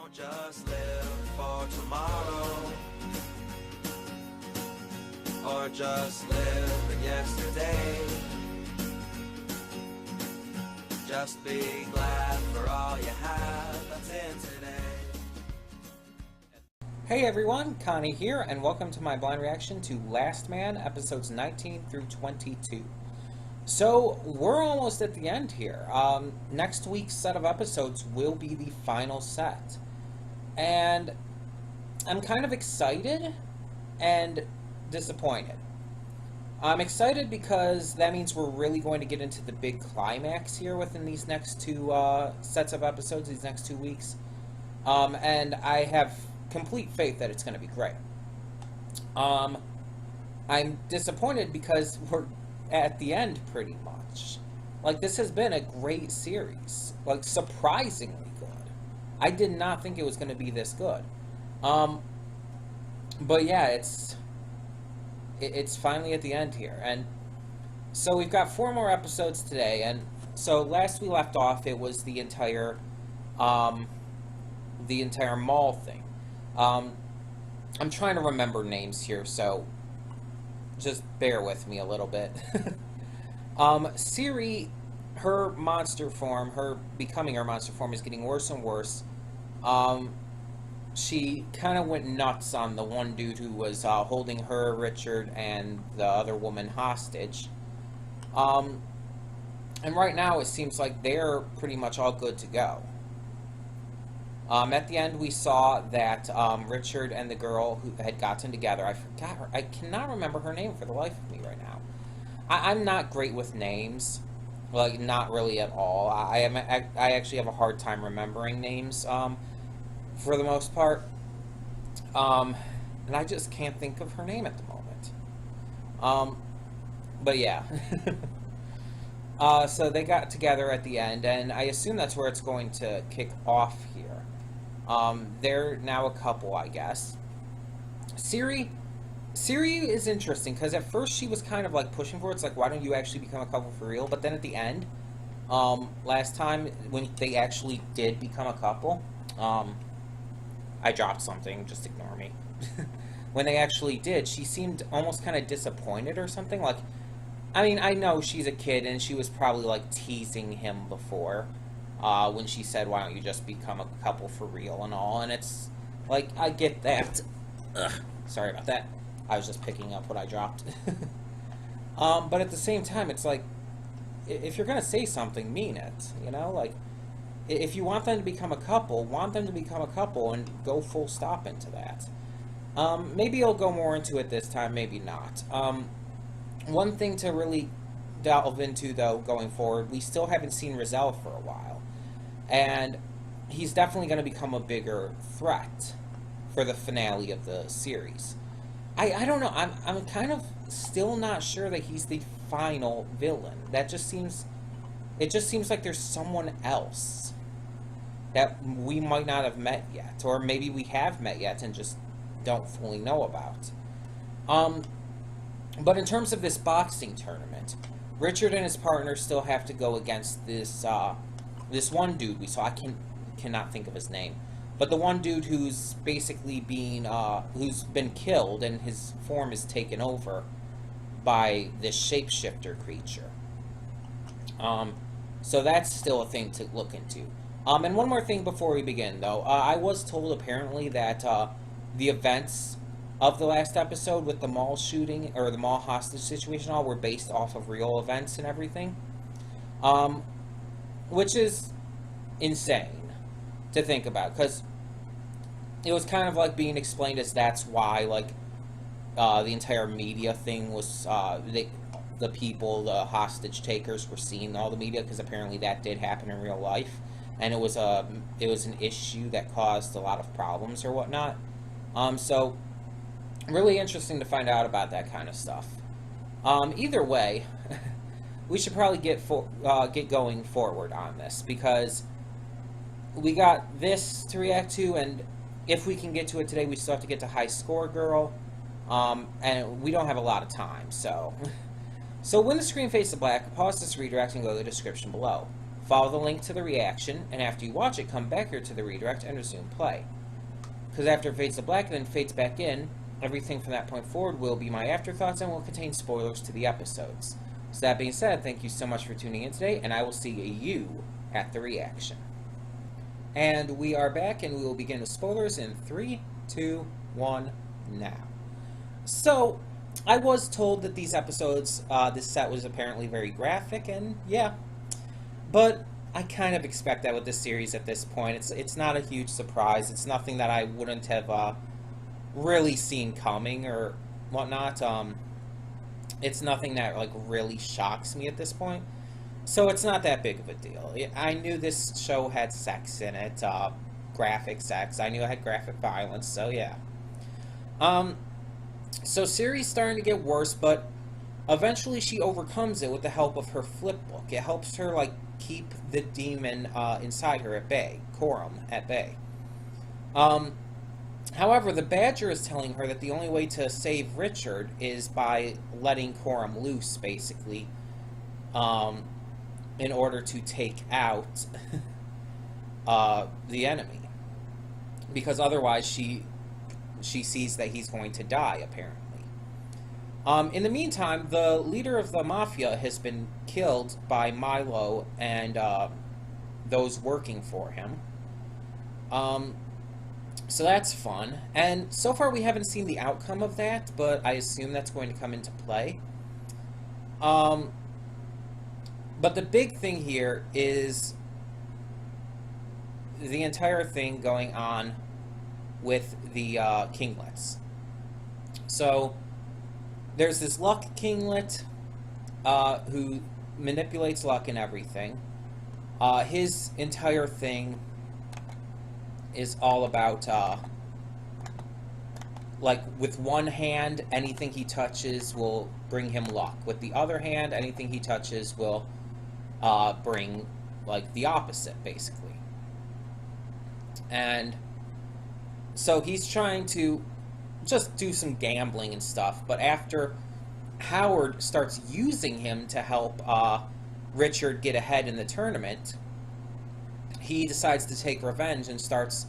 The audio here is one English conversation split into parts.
Don't just live for tomorrow, or just live in yesterday. Just be glad for all you have that's in today. Hey everyone, Connie here, and welcome to my blind reaction to Lastman, episodes 19 through 22. So, we're almost at the end here. Next week's set of episodes will be the final set. And I'm kind of excited and disappointed. I'm excited because that means we're really going to get into the big climax here within these next two sets of episodes, these next 2 weeks. And I have complete faith that it's going to be great. I'm disappointed because we're at the end pretty much. Like, this has been a great series. Like, surprisingly good. I did not think it was going to be this good. But yeah, it's finally at the end here. And so we've got 4 more episodes today. And so last we left off, it was the entire mall thing. I'm trying to remember names here, so just bear with me a little bit. Siri, her monster form, her becoming her monster form is getting worse and worse. She kind of went nuts on the one dude who was holding her, Richard, and the other woman hostage. And right now it seems like they're pretty much all good to go. At the end, we saw that Richard and the girl who had gotten together, I forgot her, I cannot remember her name for the life of me right now. I'm not great with names, like, not really at all. I actually have a hard time remembering names, for the most part. And I just can't think of her name at the moment. But yeah. So they got together at the end, and I assume that's where it's going to kick off here. They're now a couple, I guess. Siri is interesting, because at first she was kind of like pushing for it. It's like, why don't you actually become a couple for real? But then at the end, last time, when they actually did become a couple, I dropped something, just ignore me. When they actually did, she seemed almost kind of disappointed or something. Like, I mean, I know she's a kid, and she was probably like teasing him before. When she said, why don't you just become a couple for real and all, and it's, like, I get that. Ugh, sorry about that. I was just picking up what I dropped. But at the same time, it's like, if you're gonna say something, mean it, you know? Like, if you want them to become a couple, and go full stop into that. Maybe you'll go more into it this time, maybe not. One thing to really delve into, though, going forward, we still haven't seen Rizal for a while. And he's definitely going to become a bigger threat for the finale of the series. I don't know. I'm kind of still not sure that he's the final villain. It just seems like there's someone else that we might not have met yet, or maybe we have met yet and just don't fully know about. But in terms of this boxing tournament, Richard and his partner still have to go against this this one dude we saw. I cannot think of his name, but the one dude who's basically who's been killed, and his form is taken over by this shapeshifter creature. So that's still a thing to look into. And one more thing before we begin, though. I was told apparently that the events of the last episode with the mall shooting, or the mall hostage situation, all were based off of real events and everything. Which is insane to think about, because it was kind of like being explained as that's why, like, the entire media thing was, the people, the hostage takers, were seeing all the media, because apparently that did happen in real life, and it was an issue that caused a lot of problems or whatnot. So really interesting to find out about that kind of stuff. Either way, we should probably get going forward on this, because we got this to react to, and if we can get to it today, we still have to get to High Score Girl, and we don't have a lot of time, so when the screen fades to black, pause this redirect and go to the description below. follow the link to the reaction, and after you watch it, come back here to the redirect and resume play. Because after it fades to black and then fades back in, everything from that point forward will be my afterthoughts and will contain spoilers to the episodes. So that being said, thank you so much for tuning in today, and I will see you at the reaction. And we are back, and we will begin with spoilers in 3, 2, 1, now. So, I was told that these episodes, this set was apparently very graphic, and yeah. But I kind of expect that with this series at this point. It's not a huge surprise. It's nothing that I wouldn't have really seen coming or whatnot. It's nothing that like really shocks me at this point. So it's not that big of a deal. I knew this show had sex in it, graphic sex. I knew it had graphic violence, so yeah. So Siri's starting to get worse, but eventually she overcomes it with the help of her flip book. It helps her, like, keep the demon inside her at bay, Corum at bay. However, the Badger is telling her that the only way to save Richard is by letting Corum loose, basically, in order to take out the enemy. Because otherwise she sees that he's going to die, apparently. In the meantime, the leader of the Mafia has been killed by Milo and those working for him. So that's fun. And so far we haven't seen the outcome of that, but I assume that's going to come into play. But the big thing here is the entire thing going on with the kinglets. So there's this luck kinglet who manipulates luck and everything. His entire thing is all about like with one hand anything he touches will bring him luck. With the other hand anything he touches will bring like the opposite, basically. And so he's trying to just do some gambling and stuff, but after Howard starts using him to help Richard get ahead in the tournament, he decides to take revenge and starts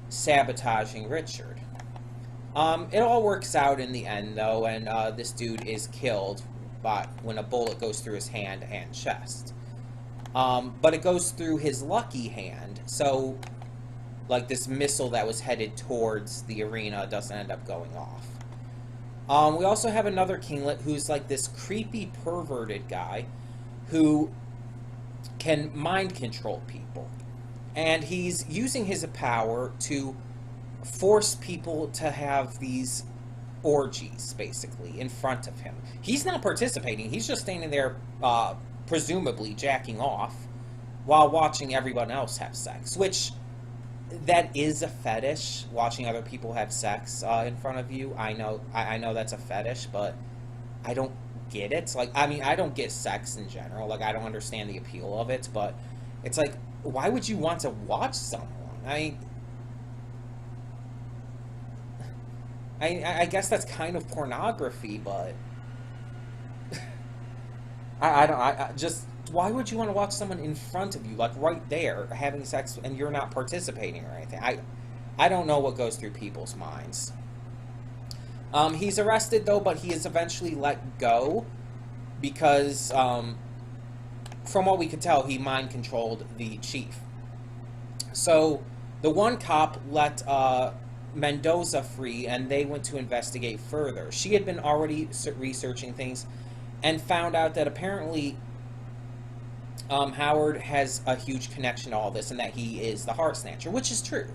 sabotaging Richard. It all works out in the end, though, and this dude is killed when a bullet goes through his hand and chest. But it goes through his lucky hand, so like this missile that was headed towards the arena doesn't end up going off. We also have another kinglet who's like this creepy perverted guy who can mind control people. And he's using his power to force people to have these orgies, basically, in front of him. He's not participating, he's just standing there, presumably jacking off, while watching everyone else have sex, which that is a fetish, watching other people have sex in front of you. I know that's a fetish, but I don't get it. Like, I mean, I don't get sex in general. Like, I don't understand the appeal of it, but it's like, why would you want to watch someone? I guess that's kind of pornography, but I just, why would you want to watch someone in front of you, like right there, having sex, and you're not participating or anything? I don't know what goes through people's minds. He's arrested, though, but he is eventually let go because, from what we could tell, he mind-controlled the chief. So, the one cop let Mendoza free, and they went to investigate further. She had been already researching things and found out that apparently Howard has a huge connection to all this, and that he is the Heart Snatcher, which is true.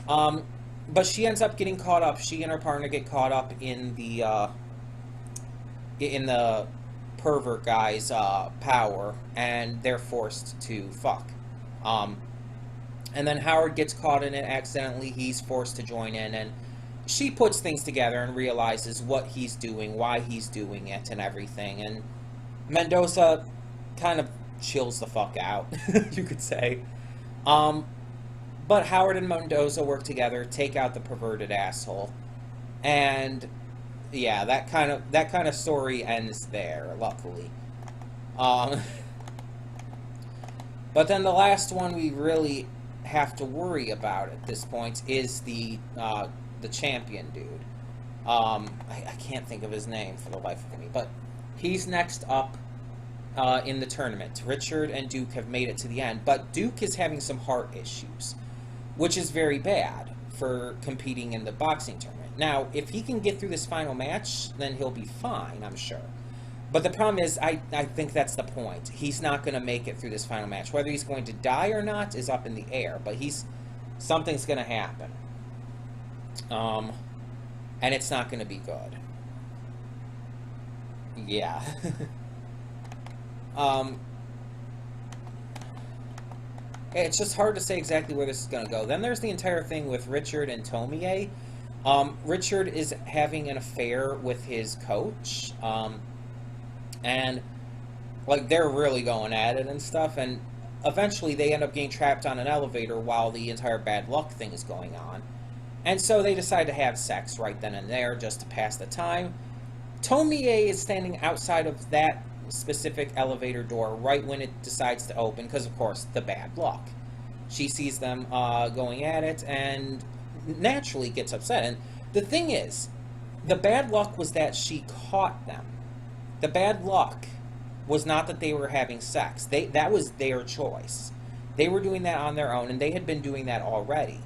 But she ends up getting caught up. She and her partner get caught up in the pervert guy's power, and they're forced to fuck. And then Howard gets caught in it accidentally. He's forced to join in, and she puts things together and realizes what he's doing, why he's doing it, and everything. And Mendoza kind of chills the fuck out, you could say. But Howard and Mendoza work together, take out the perverted asshole, and yeah, that kind of story ends there, luckily. But then the last one we really have to worry about at this point is the champion dude. I can't think of his name for the life of me, but he's next up in the tournament. Richard and Duke have made it to the end, but Duke is having some heart issues, which is very bad for competing in the boxing tournament. Now, if he can get through this final match, then he'll be fine, I'm sure. But the problem is, I think that's the point. He's not going to make it through this final match. Whether he's going to die or not is up in the air, but something's going to happen. And it's not going to be good. Yeah. It's just hard to say exactly where this is going to go. Then there's the entire thing with Richard and Tomie. Richard is having an affair with his coach. And, like, they're really going at it and stuff. And eventually they end up getting trapped on an elevator while the entire bad luck thing is going on. And so they decide to have sex right then and there just to pass the time. Tomie is standing outside of that specific elevator door right when it decides to open because, of course, the bad luck. She sees them going at it and naturally gets upset. And the thing is, the bad luck was that she caught them. The bad luck was not that they were having sex. That was their choice. They were doing that on their own, and they had been doing that already.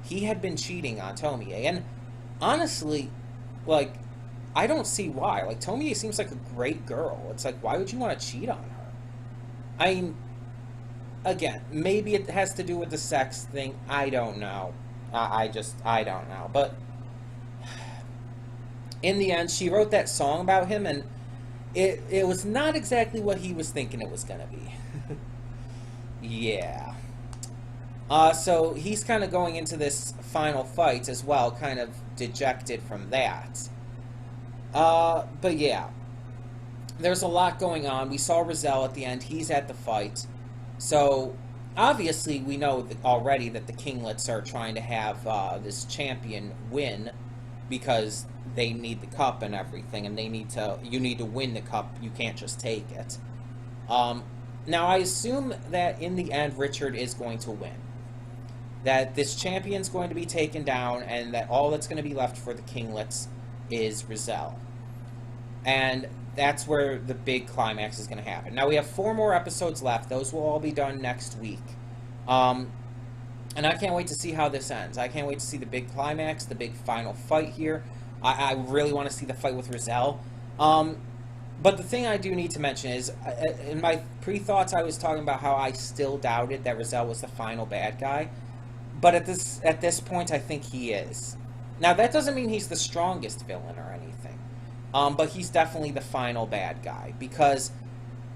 He had been cheating on Tomie, and honestly, like, I don't see why. Like, Tomie seems like a great girl. It's like, why would you want to cheat on her? I mean, again, maybe it has to do with the sex thing. I don't know. I don't know. But in the end, she wrote that song about him, and it was not exactly what he was thinking it was going to be. Yeah. So he's kind of going into this final fight as well, kind of dejected from that. But yeah, there's a lot going on. We saw Rizal at the end. He's at the fight. So obviously we know already that the Kinglets are trying to have this champion win because they need the cup and everything, and you need to win the cup. You can't just take it. Now I assume that in the end Richard is going to win. That this champion's going to be taken down, and that all that's going to be left for the Kinglets is Rizal. And that's where the big climax is going to happen. Now, we have 4 more episodes left. Those will all be done next week. And I can't wait to see how this ends. I can't wait to see the big climax, the big final fight here. I really want to see the fight with Rizal. But the thing I do need to mention is, in my pre-thoughts, I was talking about how I still doubted that Rizal was the final bad guy. But at this point, I think he is. Now, that doesn't mean he's the strongest villain or anything. But he's definitely the final bad guy. Because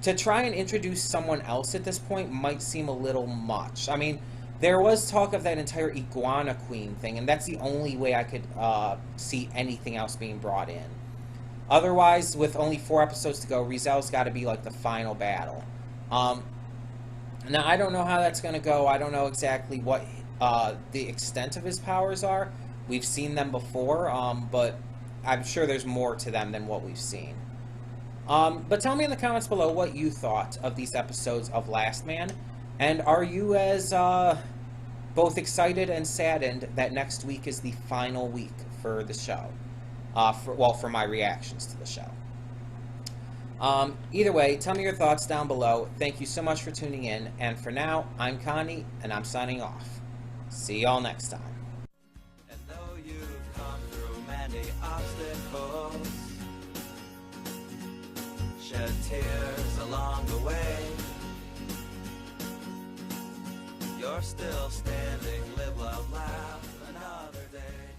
to try and introduce someone else at this point might seem a little much. I mean, there was talk of that entire Iguana Queen thing, and that's the only way I could see anything else being brought in. Otherwise, with only 4 episodes to go, Rizal's got to be like the final battle. Now, I don't know how that's going to go. I don't know exactly what the extent of his powers are. We've seen them before, but I'm sure there's more to them than what we've seen. But tell me in the comments below what you thought of these episodes of Lastman, and are you as both excited and saddened that next week is the final week for the show? For my reactions to the show. Either way, tell me your thoughts down below. Thank you so much for tuning in, and for now, I'm Connie, and I'm signing off. See y'all next time. And though you've come through many obstacles, shed tears along the way, you're still standing, live, love, laugh another day.